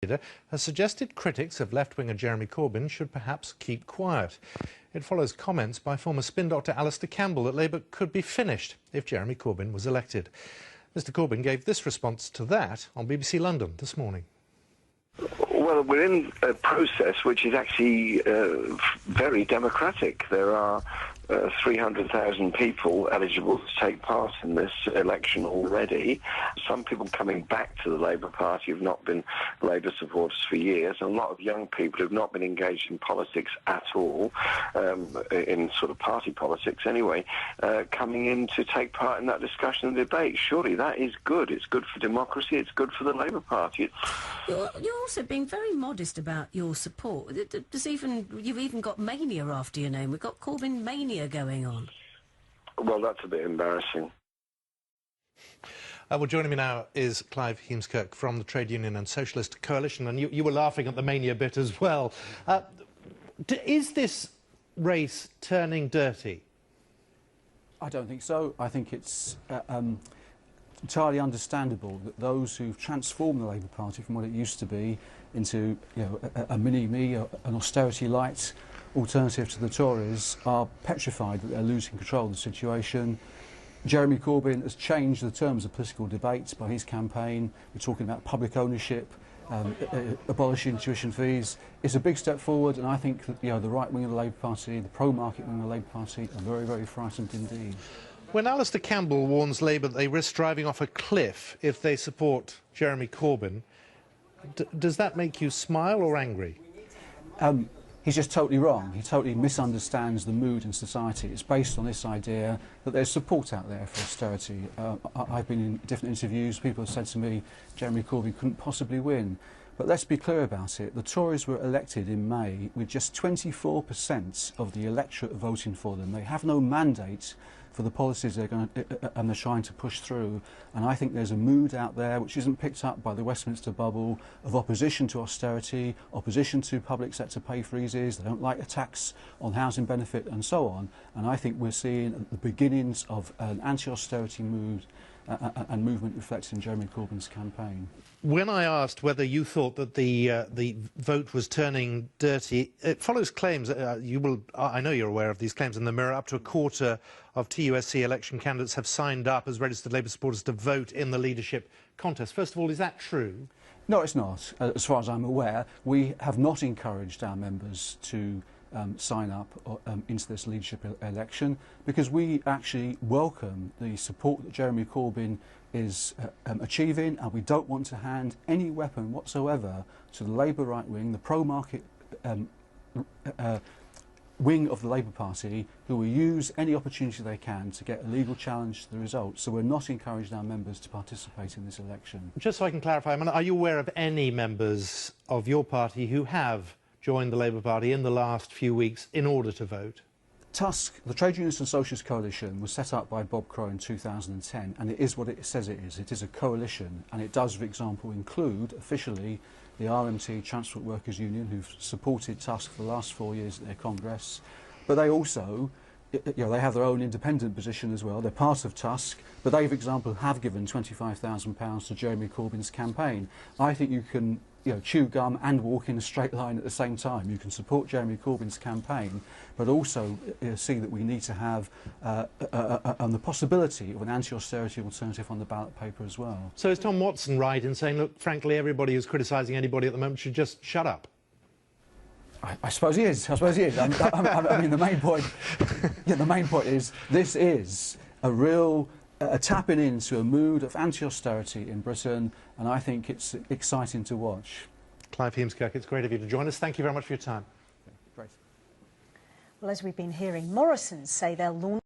leader has suggested critics of left-winger Jeremy Corbyn should perhaps keep quiet. It follows comments by former spin doctor Alistair Campbell that Labour could be finished if Jeremy Corbyn was elected. Mr Corbyn gave this response to that on BBC London this morning. Well, we're in a process which is actually very democratic. There are 300,000 people eligible to take part in this election already. Some people coming back to the Labour Party have not been Labour supporters for years. A lot of young people who have not been engaged in politics at all, in sort of party politics anyway, coming in to take part in that discussion and debate. Surely that is good. It's good for democracy. It's good for the Labour Party. You're also being very modest about your support. You've even got mania after your name. We've got Corbyn mania going on. Well, that's a bit embarrassing. Well, joining me now is Clive Heemskerk from the Trade Union and Socialist Coalition, and you were laughing at the mania bit as well. Is this race turning dirty? I don't think so. I think it's entirely understandable that those who've transformed the Labour Party from what it used to be into, a mini-me, an austerity-light alternative to the Tories, are petrified that they're losing control of the situation. Jeremy Corbyn has changed the terms of political debate by his campaign. We're talking about public ownership, abolishing tuition fees. It's a big step forward, and I think that the right wing of the Labour Party, the pro-market wing of the Labour Party, are very, very frightened indeed. When Alistair Campbell warns Labour that they risk driving off a cliff if they support Jeremy Corbyn, does that make you smile or angry? He's just totally wrong. He totally misunderstands the mood in society. It's based on this idea that there's support out there for austerity. I've been in different interviews. People have said to me, Jeremy Corbyn couldn't possibly win. But let's be clear about it. The Tories were elected in May with just 24% of the electorate voting for them. They have no mandate for the policies they're trying to push through, and I think there's a mood out there which isn't picked up by the Westminster bubble of opposition to austerity, opposition to public sector pay freezes. They don't like a tax on housing benefit and so on, and I think we're seeing the beginnings of an anti-austerity mood and movement reflected in Jeremy Corbyn's campaign. When I asked whether you thought that the vote was turning dirty, it follows claims. I know you're aware of these claims in the Mirror. Up to a quarter of TUSc election candidates have signed up as registered Labour supporters to vote in the leadership contest. First of all, is that true? No, it's not. As far as I'm aware, we have not encouraged our members to sign up into this leadership election, because we actually welcome the support that Jeremy Corbyn is achieving, and we don't want to hand any weapon whatsoever to the Labour right wing, the pro-market wing of the Labour Party, who will use any opportunity they can to get a legal challenge to the results. So we're not encouraging our members to participate in this election. Just so I can clarify, are you aware of any members of your party who have joined the Labour Party in the last few weeks in order to vote? TUSc, the Trade Unionist and Socialist Coalition, was set up by Bob Crow in 2010, and it is what it says it is. It is a coalition, and it does, for example, include officially the RMT, Transport Workers Union, who've supported TUSc for the last 4 years at their Congress. But they also, they have their own independent position as well. They're part of TUSc, but they, for example, have given £25,000 to Jeremy Corbyn's campaign. I think you can chew gum and walk in a straight line at the same time. You can support Jeremy Corbyn's campaign, but also see that we need to have the possibility of an anti-austerity alternative on the ballot paper as well. So is Tom Watson right in saying, look, frankly, everybody who's criticising anybody at the moment should just shut up? I suppose he is. I mean, the main point, the main point is this is a real tapping into a mood of anti-austerity in Britain, and I think it's exciting to watch. Clive Heemskerk, it's great of you to join us. Thank you very much for your time. Great. Well, as we've been hearing, Morrisons say they'll launch